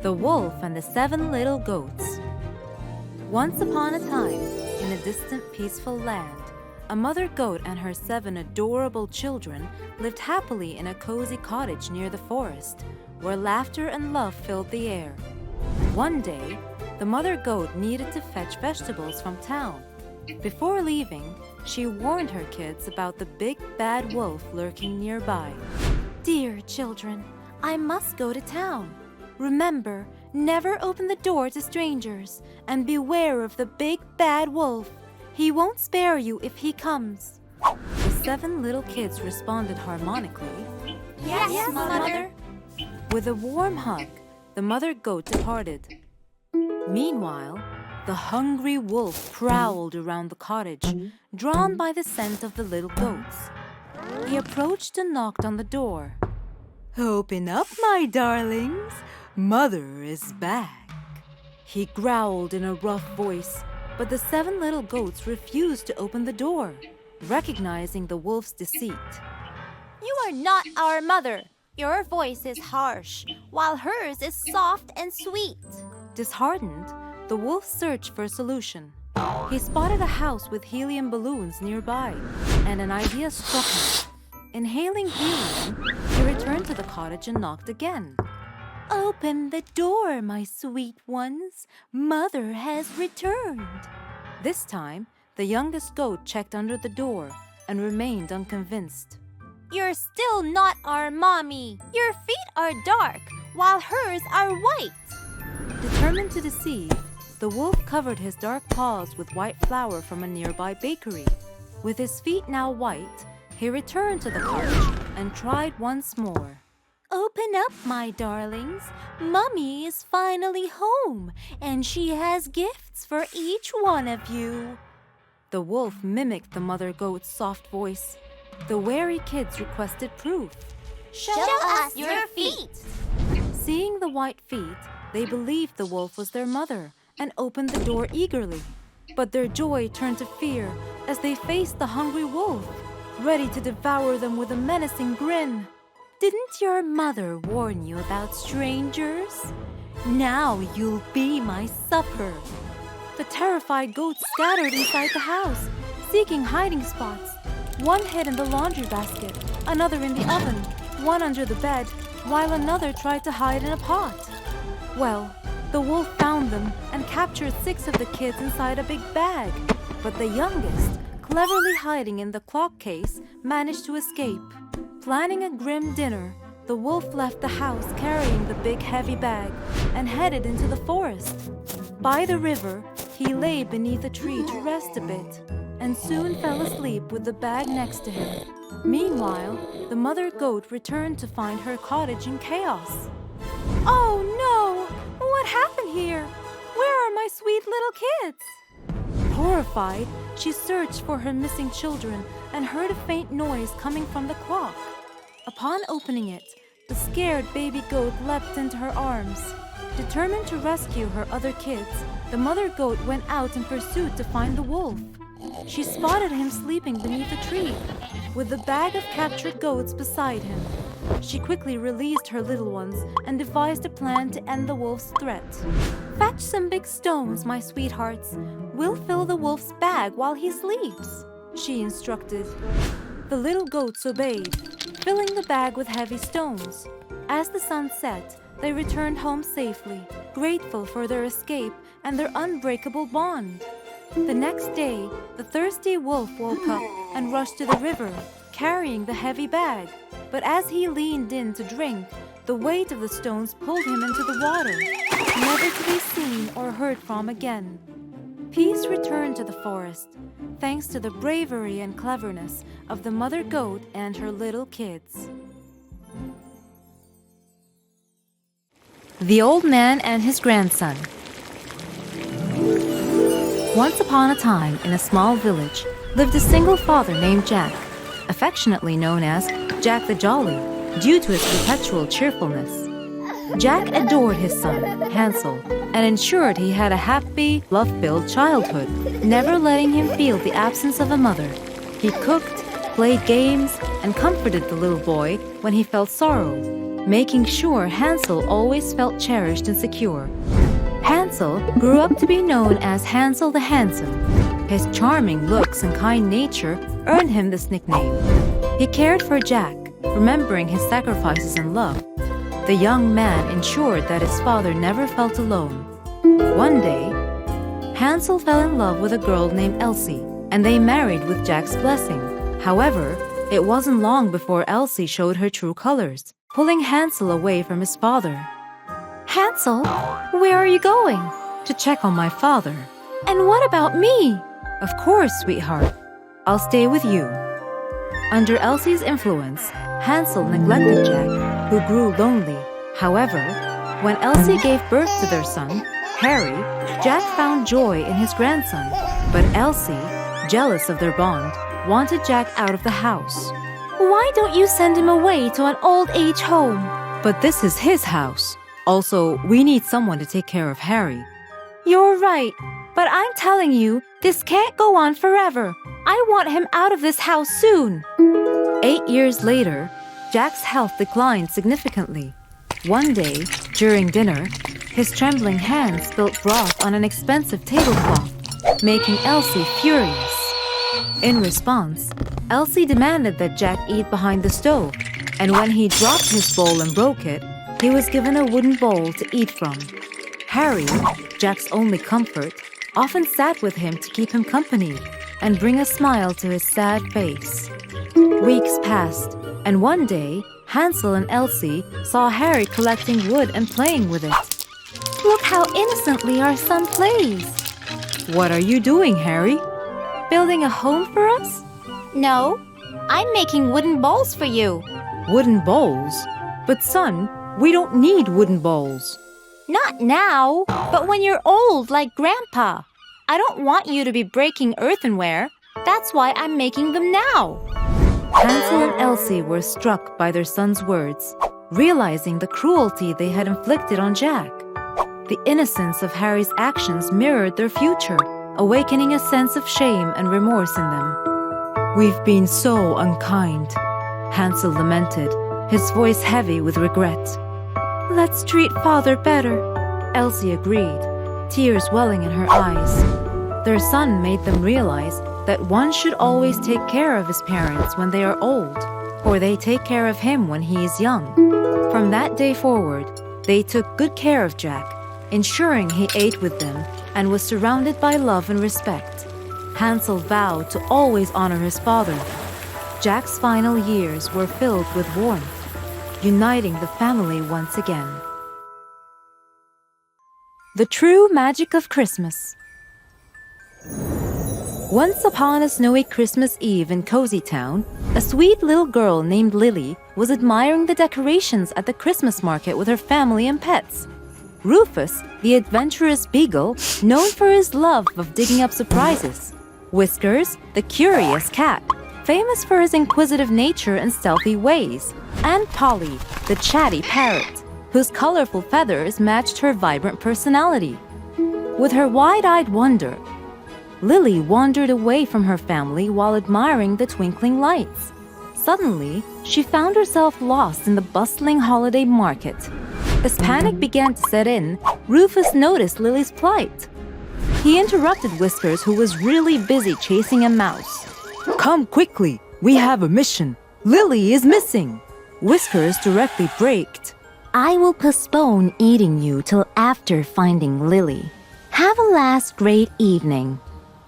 The Wolf and the Seven Little Goats. Once upon a time, in a distant peaceful land, a mother goat and her 7 adorable children lived happily in a cozy cottage near the forest, where laughter and love filled the air. One day, the mother goat needed to fetch vegetables from town. Before leaving, she warned her kids about the big bad wolf lurking nearby. "Dear children, I must go to town. Remember, never open the door to strangers, and beware of the big bad wolf. He won't spare you if he comes." The 7 little kids responded harmonically, Yes, Mother. With a warm hug, the mother goat departed. Meanwhile, the hungry wolf prowled around the cottage, drawn by the scent of the little goats. He approached and knocked on the door. "Open up, my darlings. Mother is back." He growled in a rough voice, but the 7 little goats refused to open the door, recognizing the wolf's deceit. You are not our mother. Your voice is harsh, while hers is soft and sweet. Disheartened, the wolf searched for a solution. He spotted a house with helium balloons nearby, and an idea struck him. Inhaling helium, he returned to the cottage and knocked again. "Open the door, my sweet ones. Mother has returned." This time, the youngest goat checked under the door and remained unconvinced. You're still not our mommy. Your feet are dark, while hers are white. Determined to deceive, the wolf covered his dark paws with white flour from a nearby bakery. With his feet now white, he returned to the cottage and tried once more. "Open up, my darlings. Mummy is finally home, and she has gifts for each one of you." The wolf mimicked the mother goat's soft voice. The wary kids requested proof. Show us your feet. Seeing the white feet, they believed the wolf was their mother and opened the door eagerly. But their joy turned to fear as they faced the hungry wolf, ready to devour them with a menacing grin. "Didn't your mother warn you about strangers? Now you'll be my supper." The terrified goats scattered inside the house, seeking hiding spots. One hid in the laundry basket, another in the oven, one under the bed, while another tried to hide in a pot. Well, the wolf found them and captured 6 of the kids inside a big bag. But the youngest, cleverly hiding in the clock case, managed to escape. Planning a grim dinner, the wolf left the house carrying the big heavy bag and headed into the forest. By the river, he lay beneath a tree to rest a bit and soon fell asleep with the bag next to him. Meanwhile, the mother goat returned to find her cottage in chaos. "Oh no! What happened here? Where are my sweet little kids?" Horrified, she searched for her missing children and heard a faint noise coming from the clock. Upon opening it, the scared baby goat leapt into her arms. Determined to rescue her other kids, the mother goat went out in pursuit to find the wolf. She spotted him sleeping beneath a tree, with the bag of captured goats beside him. She quickly released her little ones and devised a plan to end the wolf's threat. "Fetch some big stones, my sweethearts. We'll fill the wolf's bag while he sleeps," she instructed. The little goats obeyed, filling the bag with heavy stones. As the sun set, they returned home safely, grateful for their escape and their unbreakable bond. The next day, the thirsty wolf woke up and rushed to the river, carrying the heavy bag. But as he leaned in to drink, the weight of the stones pulled him into the water, never to be seen or heard from again. Peace returned to the forest, thanks to the bravery and cleverness of the mother goat and her little kids. The Old Man and His Grandson. Once upon a time, in a small village, lived a single father named Jack, affectionately known as Jack the Jolly, due to his perpetual cheerfulness. Jack adored his son, Hansel, and ensured he had a happy, love-filled childhood, never letting him feel the absence of a mother. He cooked, played games, and comforted the little boy when he felt sorrow. making sure Hansel always felt cherished and secure. Hansel grew up to be known as Hansel the Handsome. His charming looks and kind nature earned him this nickname. He cared for Jack, remembering his sacrifices and love. The young man ensured that his father never felt alone. One day, Hansel fell in love with a girl named Elsie, and they married with Jack's blessing. However, it wasn't long before Elsie showed her true colors, pulling Hansel away from his father. Hansel, where are you going? To check on my father. And what about me? Of course, sweetheart. I'll stay with you. Under Elsie's influence, Hansel neglected Jack, who grew lonely. However, when Elsie gave birth to their son, Harry, Jack found joy in his grandson. But Elsie, jealous of their bond, wanted Jack out of the house. Why don't you send him away to an old age home? But this is his house. Also, we need someone to take care of Harry. You're right, but I'm telling you, this can't go on forever. I want him out of this house soon. 8 years later, Jack's health declined significantly. One day, during dinner, his trembling hand spilt broth on an expensive tablecloth, making Elsie furious. In response, Elsie demanded that Jack eat behind the stove, and when he dropped his bowl and broke it, he was given a wooden bowl to eat from. Harry, Jack's only comfort, often sat with him to keep him company and bring a smile to his sad face. Weeks passed, and one day, Hansel and Elsie saw Harry collecting wood and playing with it. Look how innocently our son plays. What are you doing, Harry? Building a home for us? No, I'm making wooden bowls for you. Wooden bowls? But son, we don't need wooden bowls. Not now, but when you're old like Grandpa. I don't want you to be breaking earthenware. That's why I'm making them now. Hansel and Elsie were struck by their son's words, realizing the cruelty they had inflicted on Jack. The innocence of Harry's actions mirrored their future, awakening a sense of shame and remorse in them. "We've been so unkind," Hansel lamented, his voice heavy with regret. "Let's treat Father better," Elsie agreed, tears welling in her eyes. Their son made them realize that one should always take care of his parents when they are old, or they take care of him when he is young. From that day forward, they took good care of Jack, ensuring he ate with them and was surrounded by love and respect. Hansel vowed to always honor his father. Jack's final years were filled with warmth, uniting the family once again. The true magic of Christmas. Once upon a snowy Christmas Eve in Cozy Town, a sweet little girl named Lily was admiring the decorations at the Christmas market with her family and pets. Rufus, the adventurous beagle, known for his love of digging up surprises. Whiskers, the curious cat, famous for his inquisitive nature and stealthy ways. And Polly, the chatty parrot, whose colorful feathers matched her vibrant personality. With her wide-eyed wonder, Lily wandered away from her family while admiring the twinkling lights. Suddenly, she found herself lost in the bustling holiday market. As panic began to set in, Rufus noticed Lily's plight. He interrupted Whiskers, who was really busy chasing a mouse. "Come quickly, we have a mission. Lily is missing." Whiskers directly braked. I will postpone eating you till after finding Lily. Have a last great evening.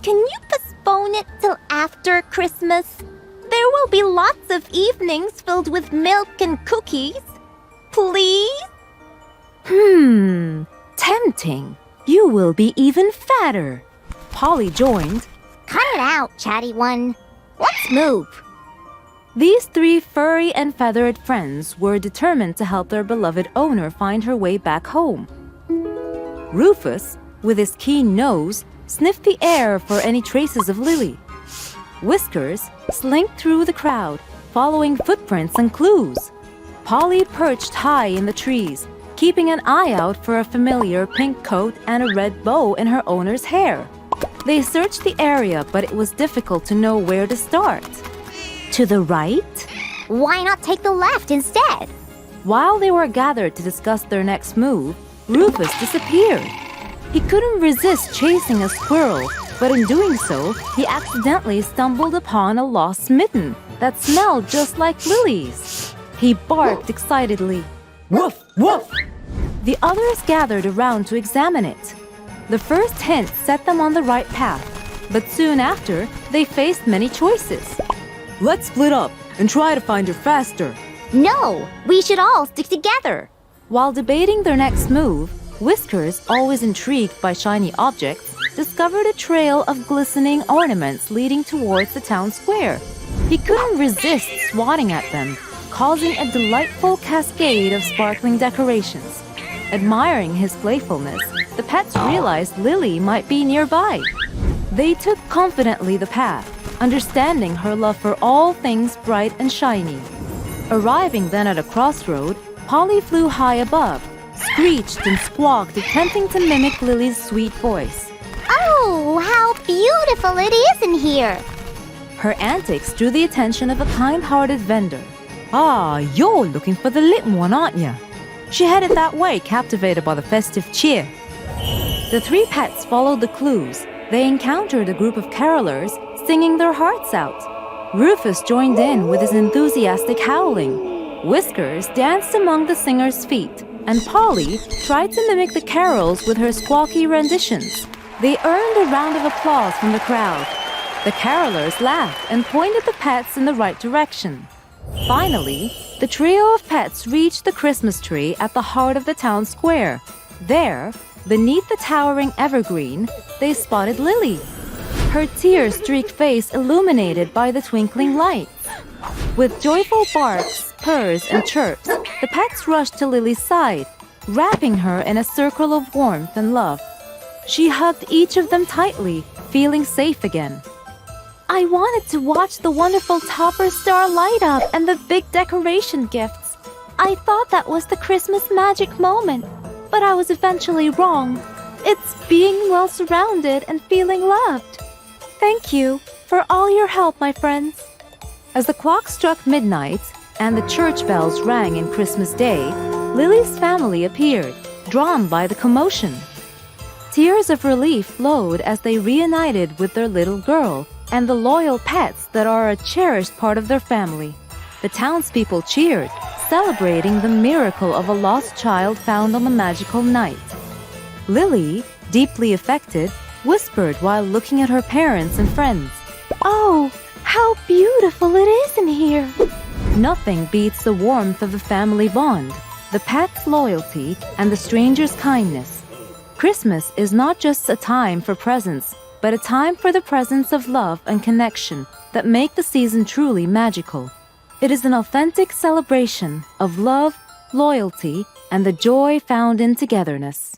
Can you postpone it till after Christmas? There will be lots of evenings filled with milk and cookies. Please? Tempting. You will be even fatter. Polly joined. Cut it out, chatty one. Let's move. These three furry and feathered friends were determined to help their beloved owner find her way back home. Rufus, with his keen nose, sniffed the air for any traces of Lily. Whiskers slinked through the crowd, following footprints and clues. Polly perched high in the trees, keeping an eye out for a familiar pink coat and a red bow in her owner's hair. They searched the area, but it was difficult to know where to start. To the right? Why not take the left instead? While they were gathered to discuss their next move, Rufus disappeared. He couldn't resist chasing a squirrel, but in doing so, he accidentally stumbled upon a lost mitten that smelled just like Lily's. He barked excitedly. Woof, woof! The others gathered around to examine it. The first hint set them on the right path, but soon after, they faced many choices. Let's split up and try to find her faster. No, we should all stick together. While debating their next move, Whiskers, always intrigued by shiny objects, discovered a trail of glistening ornaments leading towards the town square. He couldn't resist swatting at them, causing a delightful cascade of sparkling decorations. Admiring his playfulness, the pets realized Lily might be nearby. They took confidently the path, understanding her love for all things bright and shiny. Arriving then at a crossroad, Polly flew high above, screeched and squawked, attempting to mimic Lily's sweet voice. Oh, how beautiful it is in here! Her antics drew the attention of a kind-hearted vendor. Ah, you're looking for the little one, aren't you? She headed that way, captivated by the festive cheer. The three pets followed the clues. They encountered a group of carolers singing their hearts out. Rufus joined in with his enthusiastic howling. Whiskers danced among the singers' feet, and Polly tried to mimic the carols with her squawky renditions. They earned a round of applause from the crowd. The carolers laughed and pointed the pets in the right direction. Finally, the trio of pets reached the Christmas tree at the heart of the town square. There, beneath the towering evergreen, they spotted Lily, her tear-streaked face illuminated by the twinkling lights. With joyful barks, purrs, and chirps, the pets rushed to Lily's side, wrapping her in a circle of warmth and love. She hugged each of them tightly, feeling safe again. I wanted to watch the wonderful topper star light up and the big decoration gifts. I thought that was the Christmas magic moment, but I was eventually wrong. It's being well surrounded and feeling loved. Thank you for all your help, my friends. As the clock struck midnight and the church bells rang in Christmas Day, Lily's family appeared, drawn by the commotion. Tears of relief flowed as they reunited with their little girl and the loyal pets that are a cherished part of their family. The townspeople cheered, celebrating the miracle of a lost child found on the magical night. Lily, deeply affected, whispered while looking at her parents and friends. Oh, how beautiful it is in here! Nothing beats the warmth of the family bond, the pet's loyalty, and the stranger's kindness. Christmas is not just a time for presents, but a time for the presence of love and connection that make the season truly magical. It is an authentic celebration of love, loyalty, and the joy found in togetherness.